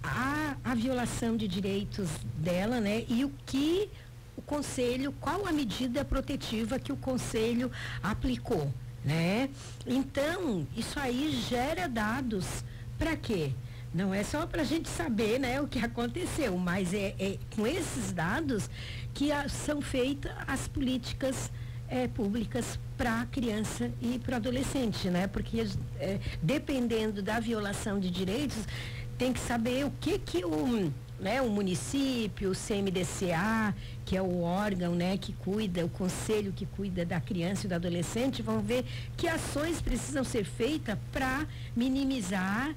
a violação de direitos dela, né? E o que o conselho, qual a medida protetiva que o conselho aplicou, né? Então, isso aí gera dados para quê? Não é só para a gente saber, né, o que aconteceu, mas é com esses dados que são feitas as políticas públicas para a criança e para o adolescente, né? Porque dependendo da violação de direitos, tem que saber o que o município, o CMDCA, que é o órgão, né, que cuida, o conselho que cuida da criança e do adolescente, vão ver que ações precisam ser feitas para minimizar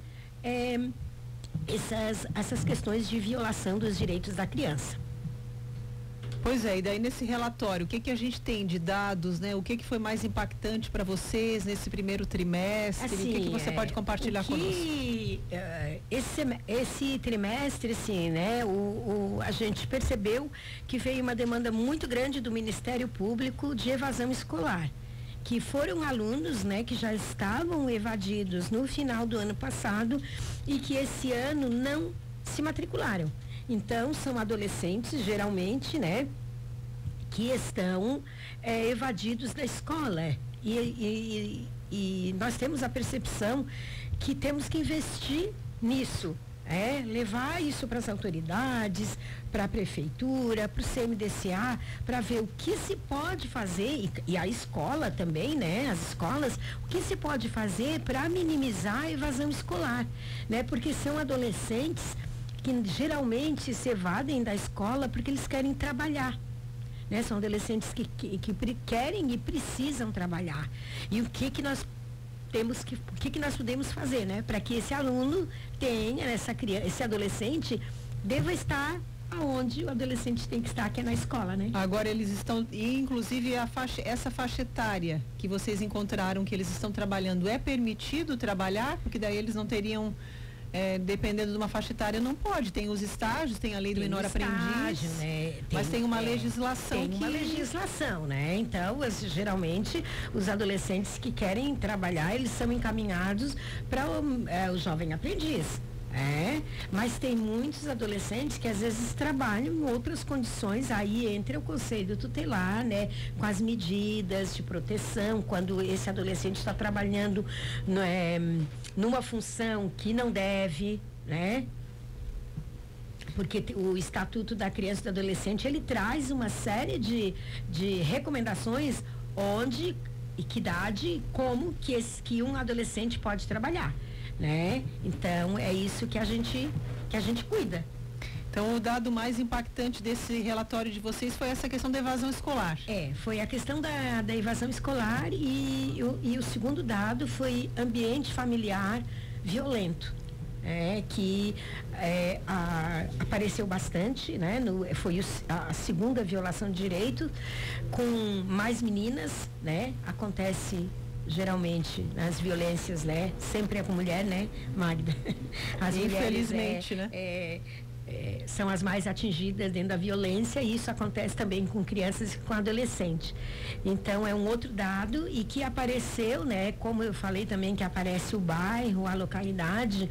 essas questões de violação dos direitos da criança. Pois é, e daí nesse relatório, o que a gente tem de dados, né? O que foi mais impactante para vocês nesse primeiro trimestre? Assim, o que você pode compartilhar conosco? Esse trimestre, assim, né? A gente percebeu que veio uma demanda muito grande do Ministério Público de evasão escolar, que foram alunos, né, que já estavam evadidos no final do ano passado e que esse ano não se matricularam. Então, são adolescentes, geralmente, né, que estão evadidos da escola. E nós temos a percepção que temos que investir nisso, levar isso para as autoridades, para a prefeitura, para o CMDCA, para ver o que se pode fazer, e a escola também, né, as escolas, o que se pode fazer para minimizar a evasão escolar, né, porque são adolescentes que geralmente se evadem da escola porque eles querem trabalhar, né? São adolescentes que querem e precisam trabalhar. E o que nós podemos fazer, né? Para que esse aluno tenha, esse adolescente deva estar aonde o adolescente tem que estar, que é na escola, né? Agora eles estão, inclusive essa faixa etária que vocês encontraram que eles estão trabalhando, é permitido trabalhar? Porque daí eles não teriam... dependendo de uma faixa etária, não pode. Tem os estágios, tem a lei do menor aprendiz, né? Mas tem uma legislação. Tem uma legislação, né? Então, geralmente, os adolescentes que querem trabalhar, eles são encaminhados para o jovem aprendiz. Mas tem muitos adolescentes que às vezes trabalham em outras condições, aí entra o conselho tutelar, né? Com as medidas de proteção, quando esse adolescente está trabalhando numa função que não deve, né? Porque o Estatuto da Criança e do Adolescente, ele traz uma série de recomendações onde e que idade, como que um adolescente pode trabalhar, né? Então é isso que a gente cuida. Então o dado mais impactante desse relatório de vocês foi essa questão da evasão escolar. Foi a questão da evasão escolar e o segundo dado foi ambiente familiar violento, que apareceu bastante, né? Foi a segunda violação de direito, com mais meninas, né? Acontece geralmente as violências, né? Sempre é com mulher, né, Magda? As infelizmente, mulheres, né? São as mais atingidas dentro da violência, e isso acontece também com crianças e com adolescentes. Então é um outro dado e que apareceu, né? Como eu falei também que aparece o bairro, a localidade,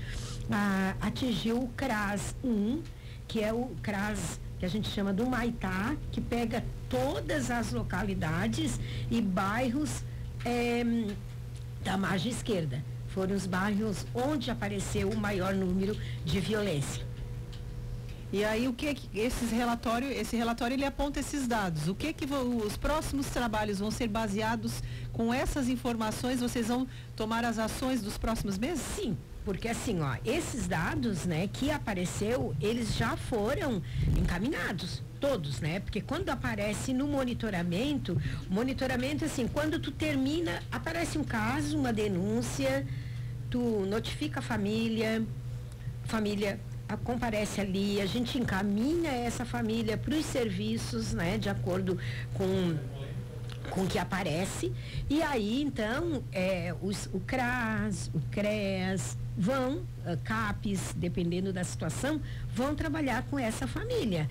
atingiu o CRAS 1, que é o CRAS que a gente chama do Maitá, que pega todas as localidades e bairros da margem esquerda. Foram os bairros onde apareceu o maior número de violência. E aí esse relatório ele aponta esses dados. O que os próximos trabalhos vão ser baseados com essas informações? Vocês vão tomar as ações dos próximos meses? Sim, porque assim, esses dados, né, que apareceu, eles já foram encaminhados, todos, né? Porque quando aparece no monitoramento, assim, quando tu termina, aparece um caso, uma denúncia, tu notifica a família comparece ali, a gente encaminha essa família para os serviços, né, de acordo com o que aparece, e aí então o CRAS, o CREAS CAPES, dependendo da situação, vão trabalhar com essa família,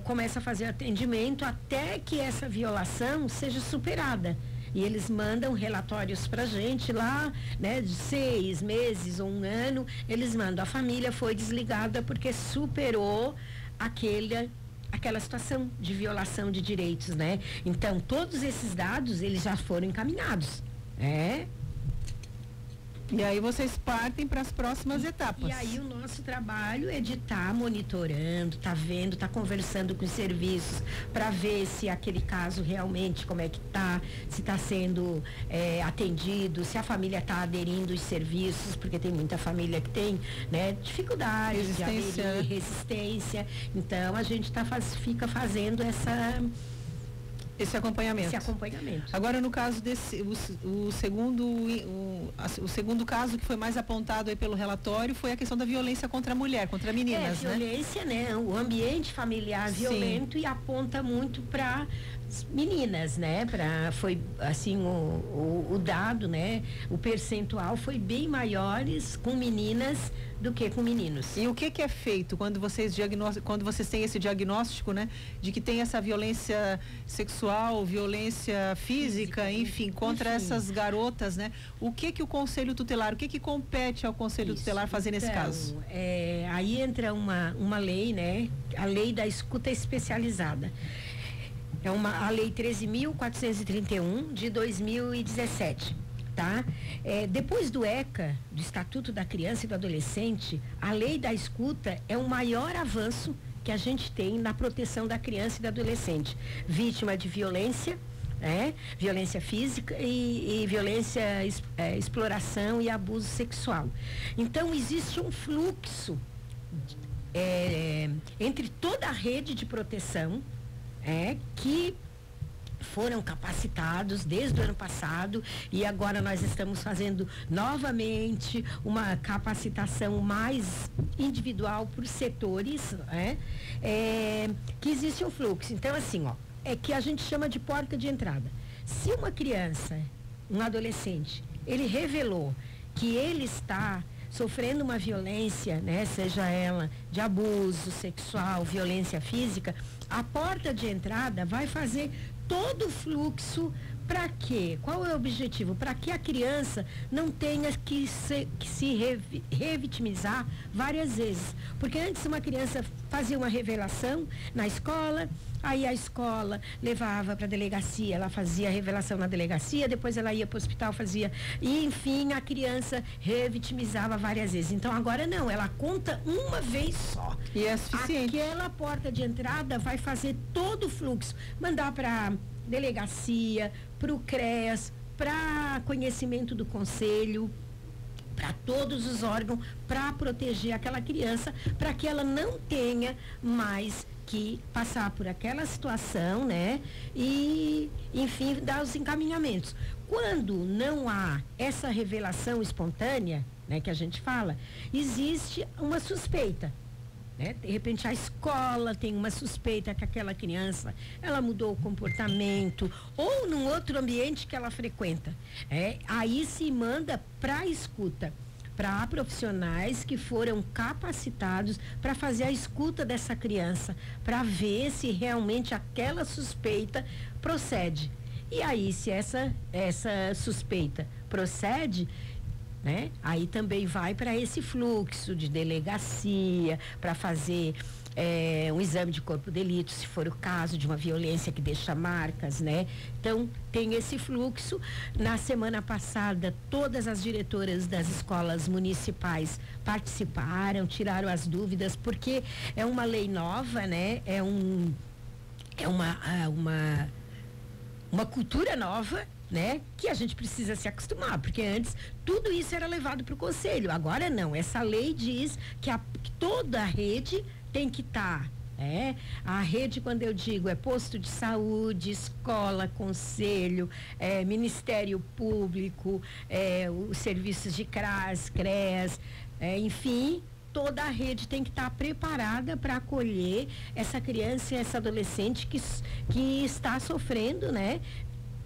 começa a fazer atendimento até que essa violação seja superada. E eles mandam relatórios pra gente lá, né, de 6 meses ou 1 ano, eles mandam. A família foi desligada porque superou aquela situação de violação de direitos, né? Então, todos esses dados, eles já foram encaminhados, E aí vocês partem para as próximas etapas. E aí o nosso trabalho é de estar monitorando, vendo, conversando com os serviços para ver se aquele caso realmente, como é que tá, se está sendo atendido, se a família está aderindo aos serviços, porque tem muita família que tem, né, dificuldade de aderir, resistência. Então a gente fica fazendo esse acompanhamento. Agora, no caso desse, o segundo caso que foi mais apontado aí pelo relatório foi a questão da violência contra a mulher, contra meninas, violência, né? O ambiente familiar violento. Sim. E aponta muito para meninas, né? Foi assim o dado, né? O percentual foi bem maiores com meninas do que com meninos. E o que é feito quando vocês têm esse diagnóstico, né? De que tem essa violência sexual, violência física, enfim, contra essas garotas, né? O que o Conselho Tutelar, o que compete ao Conselho Tutelar fazer nesse caso? Aí entra uma lei, né? A lei da escuta especializada. A lei 13.431 de 2017. Tá? Depois do ECA, do Estatuto da Criança e do Adolescente, a lei da escuta é o maior avanço que a gente tem na proteção da criança e do adolescente, vítima de violência, violência física e violência, exploração e abuso sexual. Então, existe um fluxo entre toda a rede de proteção que foram capacitados desde o ano passado e agora nós estamos fazendo novamente uma capacitação mais individual por setores, que existe um fluxo. Então, assim, é que a gente chama de porta de entrada. Se uma criança, um adolescente, ele revelou que ele está sofrendo uma violência, né, seja ela de abuso sexual, violência física, a porta de entrada vai fazer todo o fluxo. Para quê? Qual é o objetivo? Para que a criança não tenha que se revitimizar várias vezes. Porque antes uma criança fazia uma revelação na escola, aí a escola levava para a delegacia, ela fazia a revelação na delegacia, depois ela ia para o hospital, fazia, e enfim, a criança revitimizava várias vezes. Então agora não, ela conta uma vez só. E é suficiente. Aquela porta de entrada vai fazer todo o fluxo, mandar para delegacia, para o CREAS, para conhecimento do conselho, para todos os órgãos, para proteger aquela criança, para que ela não tenha mais que passar por aquela situação, né? E, enfim, dar os encaminhamentos. Quando não há essa revelação espontânea, né, que a gente fala, existe uma suspeita. De repente a escola tem uma suspeita que aquela criança, ela mudou o comportamento ou num outro ambiente que ela frequenta. Aí se manda para a escuta, para profissionais que foram capacitados para fazer a escuta dessa criança, para ver se realmente aquela suspeita procede. E aí, se essa suspeita procede, né? Aí também vai para esse fluxo de delegacia, para fazer um exame de corpo de delito, se for o caso de uma violência que deixa marcas, né? Então, tem esse fluxo. Na semana passada, todas as diretoras das escolas municipais participaram, tiraram as dúvidas, porque é uma lei nova, né? É uma cultura nova, né? Que a gente precisa se acostumar, porque antes tudo isso era levado para o conselho, agora não, essa lei diz que toda a rede tem que estar, a rede, quando eu digo, é posto de saúde, escola, conselho, Ministério Público, os serviços de CRAS, CREAS, enfim, toda a rede tem que estar preparada para acolher essa criança e essa adolescente que está sofrendo, né?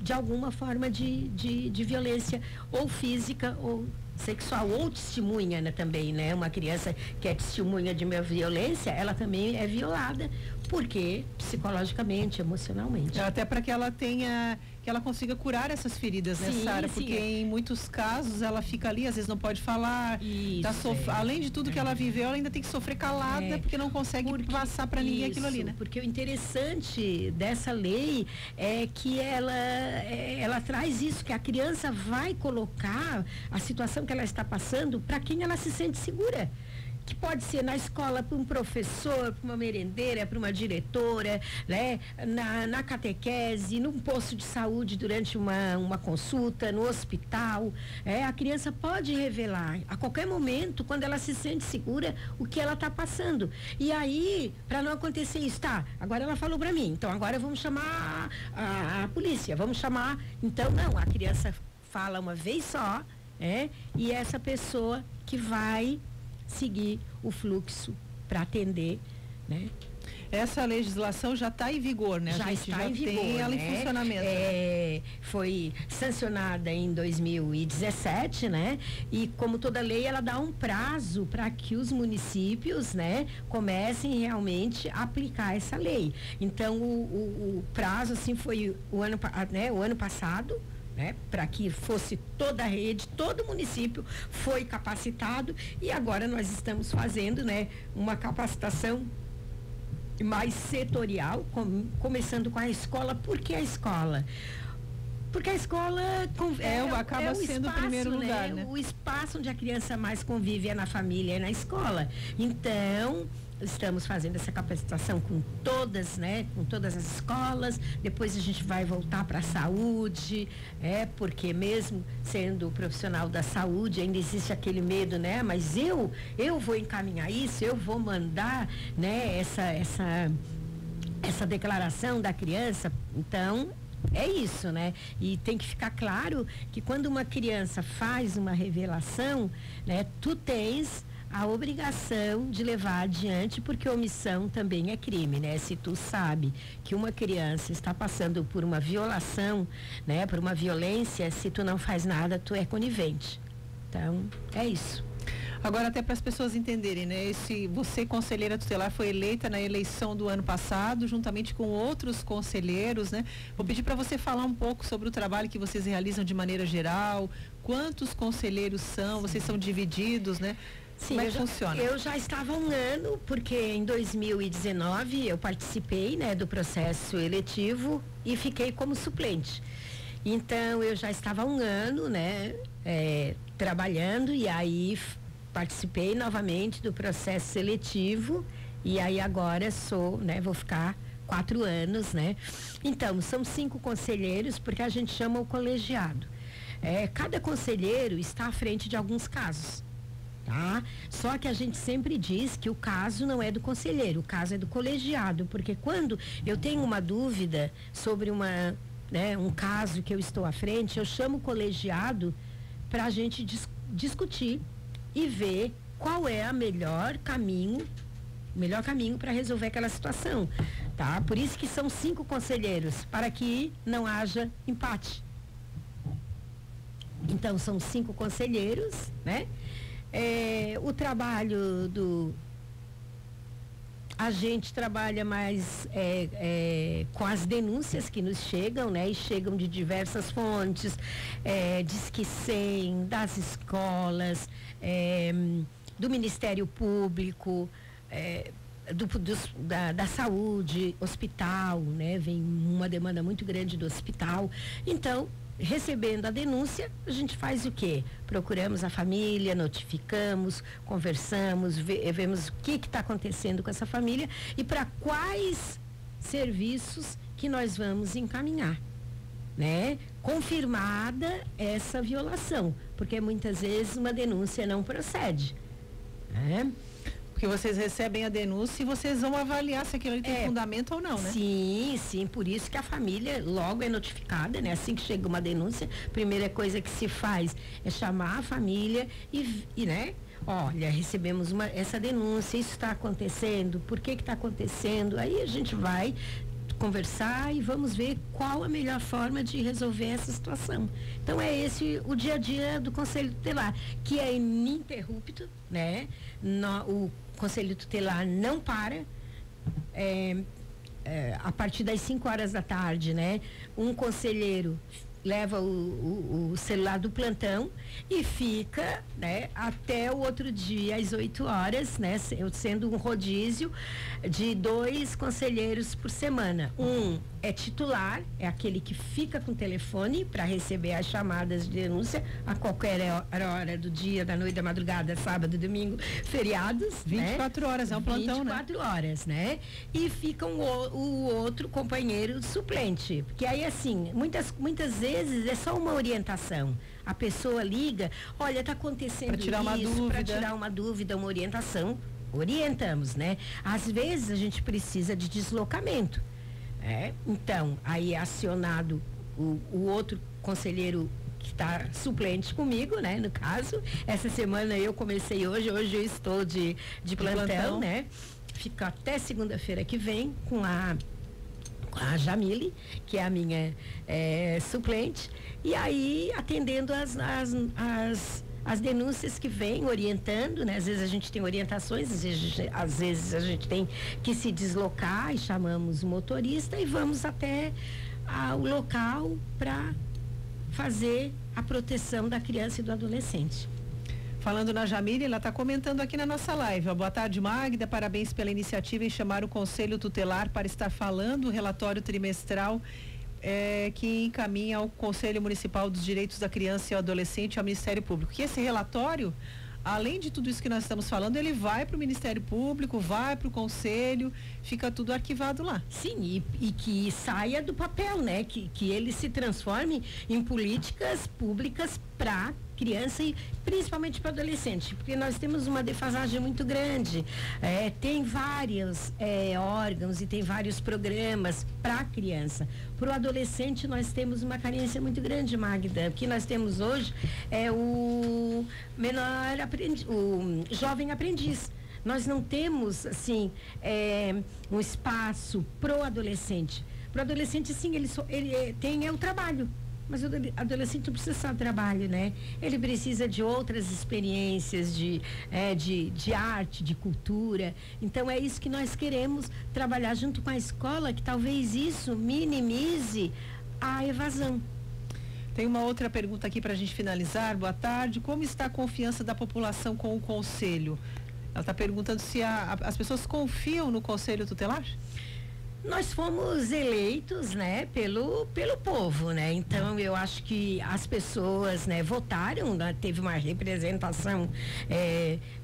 De alguma forma de violência ou física ou sexual, ou testemunha, né, também, né? Uma criança que é testemunha de uma violência, ela também é violada, porque psicologicamente, emocionalmente. Até para que ela tenha que ela consiga curar essas feridas, né, Sara? Porque em muitos casos ela fica ali, às vezes não pode falar, além de tudo que ela viveu, ela ainda tem que sofrer calada, porque não consegue passar para ninguém aquilo ali, né? Porque o interessante dessa lei é que ela traz isso, que a criança vai colocar a situação que ela está passando para quem ela se sente segura. Que pode ser na escola para um professor, para uma merendeira, para uma diretora, né? Na catequese, num posto de saúde durante uma consulta, no hospital. A criança pode revelar a qualquer momento, quando ela se sente segura, o que ela está passando. E aí, para não acontecer isso, agora ela falou para mim, então agora vamos chamar a polícia, vamos chamar. Então, não, a criança fala uma vez só, e essa pessoa que vai seguir o fluxo para atender, né? Essa legislação já está em vigor, né? Já está em vigor, tem ela em funcionamento. Foi sancionada em 2017, né? E como toda lei, ela dá um prazo para que os municípios, né, comecem realmente a aplicar essa lei. Então, o prazo, assim, foi o ano passado, né, para que fosse toda a rede, todo o município foi capacitado, e agora nós estamos fazendo, né, uma capacitação mais setorial, começando com a escola. Por que a escola? Porque a escola acaba sendo o primeiro lugar, né? O espaço onde a criança mais convive é na família, é na escola. Então, estamos fazendo essa capacitação com todas, né? Com todas as escolas. Depois a gente vai voltar para a saúde, porque mesmo sendo profissional da saúde, ainda existe aquele medo, né? Mas eu vou encaminhar isso, eu vou mandar, né? Essa declaração da criança. Então, é isso, né? E tem que ficar claro que quando uma criança faz uma revelação, né? Tu tens a obrigação de levar adiante, porque omissão também é crime, né? Se tu sabe que uma criança está passando por uma violação, né? Por uma violência, se tu não faz nada, tu é conivente. Então, é isso. Agora, até para as pessoas entenderem, né? Você, conselheira tutelar, foi eleita na eleição do ano passado, juntamente com outros conselheiros, né? Vou pedir para você falar um pouco sobre o trabalho que vocês realizam de maneira geral, quantos conselheiros são, vocês são divididos, né? Sim, como é que funciona? Eu já estava há um ano, porque em 2019 eu participei, né, do processo eletivo e fiquei como suplente. Então, eu já estava há um ano, né, trabalhando, e aí participei novamente do processo seletivo, e aí agora vou ficar 4 anos, né? Então, são 5 conselheiros, porque a gente chama o colegiado. Cada conselheiro está à frente de alguns casos. Tá? Só que a gente sempre diz que o caso não é do conselheiro, o caso é do colegiado, porque quando eu tenho uma dúvida sobre um caso que eu estou à frente, eu chamo o colegiado para a gente discutir e ver qual é o melhor caminho para resolver aquela situação, tá? Por isso que são 5 conselheiros, para que não haja empate. Então, são 5 conselheiros, né? O trabalho a gente trabalha mais com as denúncias que nos chegam, né? E chegam de diversas fontes, Disque 100, das escolas, do Ministério Público, da saúde, hospital, né? Vem uma demanda muito grande do hospital. Então, recebendo a denúncia, a gente faz o quê? Procuramos a família, notificamos, conversamos, vemos o que está acontecendo com essa família e para quais serviços que nós vamos encaminhar, né? Confirmada essa violação, porque muitas vezes uma denúncia não procede, né? Porque vocês recebem a denúncia e vocês vão avaliar se aquilo ali tem fundamento ou não, né? Sim, por isso que a família logo é notificada, né? Assim que chega uma denúncia, a primeira coisa que se faz é chamar a família e né? Olha, recebemos essa denúncia, isso está acontecendo, por que está acontecendo? Aí a gente vai conversar e vamos ver qual a melhor forma de resolver essa situação. Então é esse o dia a dia do Conselho Tutelar, que é ininterrupto, né? O Conselho Tutelar não para, a partir das 5 horas da tarde, né? Um conselheiro leva o celular do plantão e fica, né, até o outro dia às 8 horas, né, sendo um rodízio de 2 conselheiros por semana. Um é titular, é aquele que fica com o telefone para receber as chamadas de denúncia a qualquer hora do dia, da noite, da madrugada, sábado, domingo, feriados, 24 horas, é um plantão, 24 horas, né? E fica o outro companheiro suplente, porque aí assim, muitas vezes é só uma orientação. A pessoa liga, olha, tá acontecendo pra tirar para tirar uma dúvida, uma orientação, orientamos, né? Às vezes a gente precisa de deslocamento. Então, aí é acionado o outro conselheiro que está suplente comigo, né? No caso, essa semana eu comecei hoje eu estou de plantão, né? Fico até segunda-feira que vem com a Jamile, que é a minha suplente, e aí atendendo as denúncias que vêm, orientando, né? Às vezes a gente tem orientações, às vezes a gente tem que se deslocar e chamamos o motorista e vamos até o local para fazer a proteção da criança e do adolescente. Falando na Jamile, ela está comentando aqui na nossa live. Boa tarde, Magda, parabéns pela iniciativa em chamar o Conselho Tutelar para estar falando o relatório trimestral que encaminha ao Conselho Municipal dos Direitos da Criança e ao Adolescente e ao Ministério Público. Que esse relatório, além de tudo isso que nós estamos falando, ele vai para o Ministério Público, vai para o Conselho, fica tudo arquivado lá. Sim, e que saia do papel, né? Que ele se transforme em políticas públicas para criança e principalmente para adolescente, porque nós temos uma defasagem muito grande. Tem vários órgãos e tem vários programas para criança. Para o adolescente nós temos uma carência muito grande, Magda. O que nós temos hoje é o menor aprendiz, o jovem aprendiz. Nós não temos assim um espaço pro adolescente. Pro adolescente, sim, ele tem o trabalho. Mas o adolescente não precisa só de trabalho, né? Ele precisa de outras experiências, de arte, de cultura. Então é isso que nós queremos trabalhar junto com a escola, que talvez isso minimize a evasão. Tem uma outra pergunta aqui para a gente finalizar. Boa tarde. Como está a confiança da população com o Conselho? Ela está perguntando se as pessoas confiam no Conselho Tutelar? Nós fomos eleitos, né, pelo povo, né? Então eu acho que as pessoas, né, votaram, né? Teve uma representação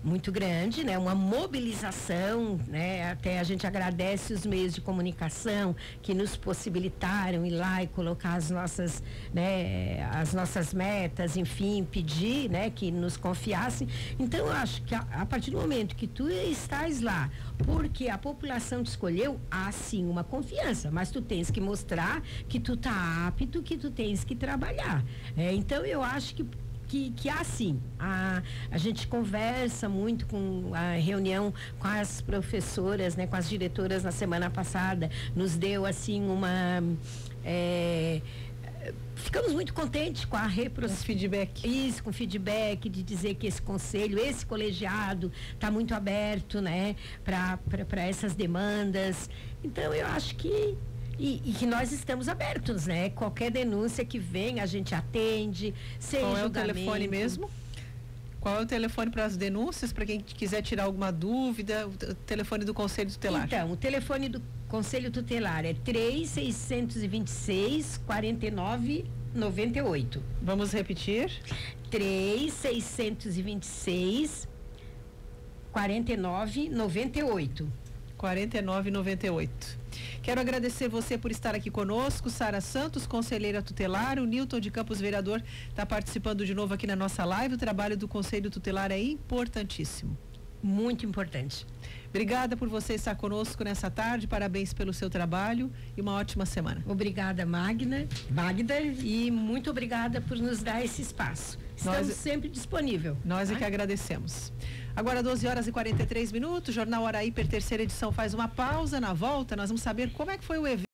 muito grande, né? Uma mobilização, né? Até a gente agradece os meios de comunicação que nos possibilitaram ir lá e colocar as nossas metas, enfim, pedir, né, que nos confiassem. Então eu acho que a partir do momento que tu estás lá, porque a população te escolheu, há sim uma confiança, mas tu tens que mostrar que tu tá apto, que tu tens que trabalhar. Então eu acho que assim, a gente conversa muito com a reunião com as professoras, né, com as diretoras na semana passada, nos deu assim ficamos muito contentes com com feedback. Isso, com feedback de dizer que esse conselho, esse colegiado está muito aberto, né, para essas demandas. Então eu acho que que nós estamos abertos, né? Qualquer denúncia que vem, a gente atende, sem julgamento. Qual é o telefone mesmo? Qual é o telefone para as denúncias, para quem quiser tirar alguma dúvida, o telefone do Conselho Tutelar? Então, o telefone do Conselho Tutelar é 3.626-4998. Vamos repetir? 3.626-4998. 49,98. Quero agradecer você por estar aqui conosco, Sara Santos, conselheira tutelar, o Newton de Campos, vereador, está participando de novo aqui na nossa live. O trabalho do Conselho Tutelar é importantíssimo. Muito importante. Obrigada por você estar conosco nessa tarde, parabéns pelo seu trabalho e uma ótima semana. Obrigada, Magda, e muito obrigada por nos dar esse espaço. Estamos sempre disponíveis. Nós é que agradecemos. Agora 12h43, Jornal Hora Hiper, terceira edição, faz uma pausa. Na volta nós vamos saber como é que foi o evento.